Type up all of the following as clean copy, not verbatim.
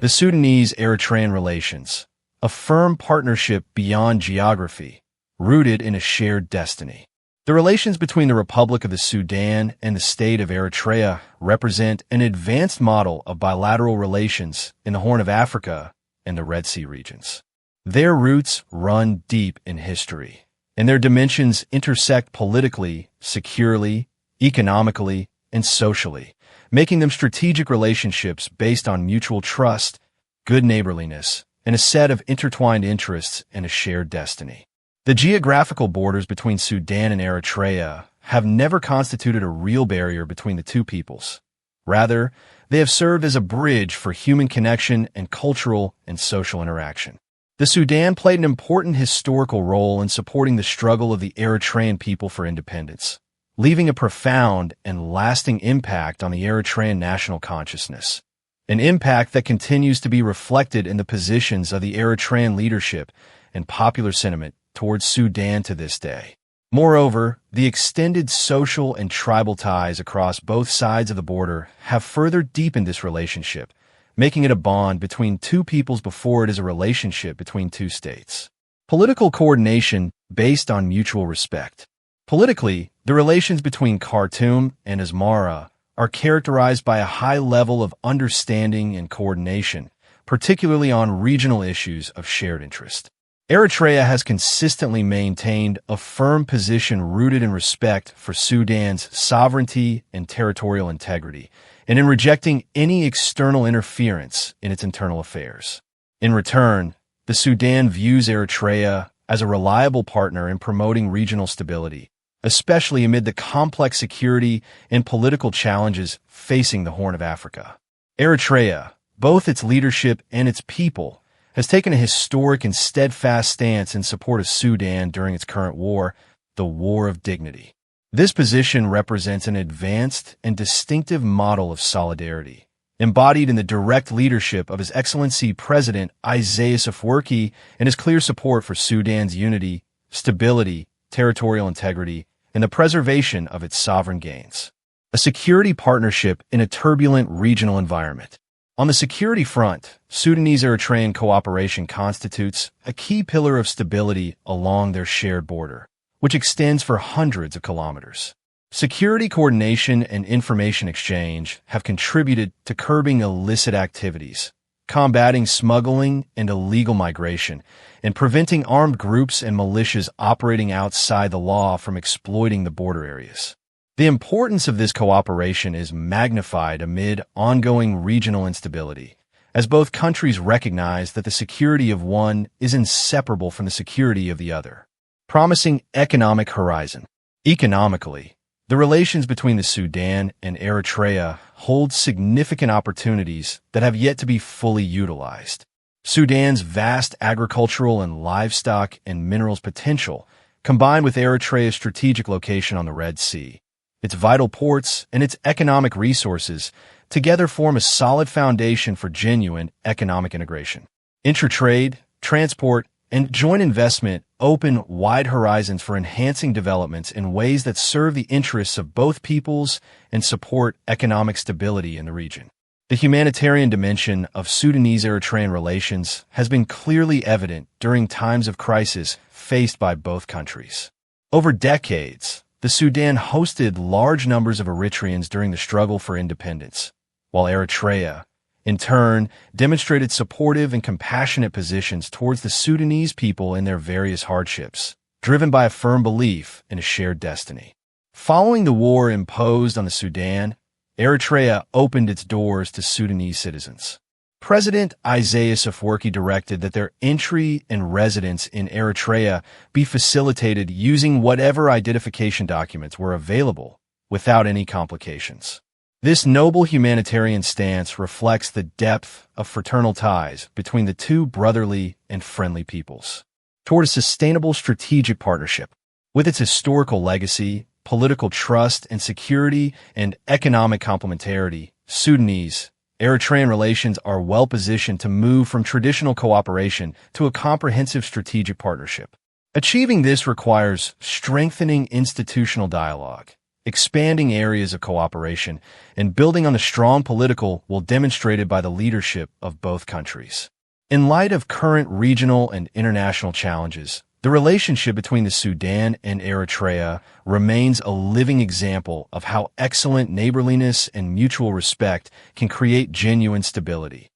The Sudanese Eritrean relations, a firm partnership beyond geography, rooted in a shared destiny. The relations between the Republic of the Sudan and the State of Eritrea represent an advanced model of bilateral relations in the Horn of Africa and the Red Sea regions. Their roots run deep in history, and their dimensions intersect politically, securely, economically, and socially, making them strategic relationships based on mutual trust, good neighborliness, and a set of intertwined interests and a shared destiny. The geographical borders between Sudan and Eritrea have never constituted a real barrier between the two peoples. Rather, they have served as a bridge for human connection and cultural and social interaction. The Sudan played an important historical role in supporting the struggle of the Eritrean people for independence, leaving a profound and lasting impact on the Eritrean national consciousness, an impact that continues to be reflected in the positions of the Eritrean leadership and popular sentiment towards Sudan to this day. Moreover, the extended social and tribal ties across both sides of the border have further deepened this relationship, making it a bond between two peoples before it is a relationship between two states. Political coordination based on mutual respect. Politically, the relations between Khartoum and Asmara are characterized by a high level of understanding and coordination, particularly on regional issues of shared interest. Eritrea has consistently maintained a firm position rooted in respect for Sudan's sovereignty and territorial integrity, and in rejecting any external interference in its internal affairs. In return, the Sudan views Eritrea as a reliable partner in promoting regional stability, especially amid the complex security and political challenges facing the Horn of Africa. Eritrea, both its leadership and its people, has taken a historic and steadfast stance in support of Sudan during its current war, the War of Dignity. This position represents an advanced and distinctive model of solidarity, embodied in the direct leadership of His Excellency President Ethio-Eritrea and his clear support for Sudan's unity, stability, territorial integrity, and the preservation of its sovereign gains. A security partnership in a turbulent regional environment. On the security front, Sudanese Eritrean cooperation constitutes a key pillar of stability along their shared border, which extends for hundreds of kilometers. Security coordination and information exchange have contributed to curbing illicit activities, combating smuggling and illegal migration, and preventing armed groups and militias operating outside the law from exploiting the border areas. The importance of this cooperation is magnified amid ongoing regional instability, as both countries recognize that the security of one is inseparable from the security of the other. Promising economic horizon. Economically, the relations between the Sudan and Eritrea hold significant opportunities that have yet to be fully utilized. Sudan's vast agricultural and livestock and minerals potential, combined with Eritrea's strategic location on the Red Sea, its vital ports, and its economic resources together form a solid foundation for genuine economic integration. Intra-trade, transport, and joint investment open wide horizons for enhancing developments in ways that serve the interests of both peoples and support economic stability in the region. The humanitarian dimension of Sudanese-Eritrean relations has been clearly evident during times of crisis faced by both countries. Over decades, the Sudan hosted large numbers of Eritreans during the struggle for independence, while Eritrea, in turn, demonstrated supportive and compassionate positions towards the Sudanese people in their various hardships, driven by a firm belief in a shared destiny. Following the war imposed on the Sudan, Eritrea opened its doors to Sudanese citizens. President Isaias Afwerki directed that their entry and residence in Eritrea be facilitated using whatever identification documents were available without any complications. This noble humanitarian stance reflects the depth of fraternal ties between the two brotherly and friendly peoples toward a sustainable strategic partnership. With its historical legacy, political trust and security, and economic complementarity, Sudanese Eritrean relations are well positioned to move from traditional cooperation to a comprehensive strategic partnership. Achieving this requires strengthening institutional dialogue, expanding areas of cooperation, and building on the strong political will demonstrated by the leadership of both countries. In light of current regional and international challenges, the relationship between the Sudan and Eritrea remains a living example of how excellent neighborliness and mutual respect can create genuine stability,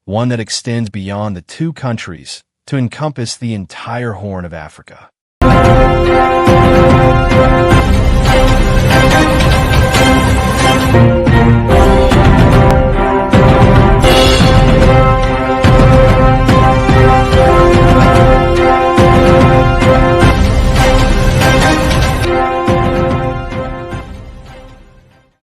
one that extends beyond the two countries to encompass the entire Horn of Africa.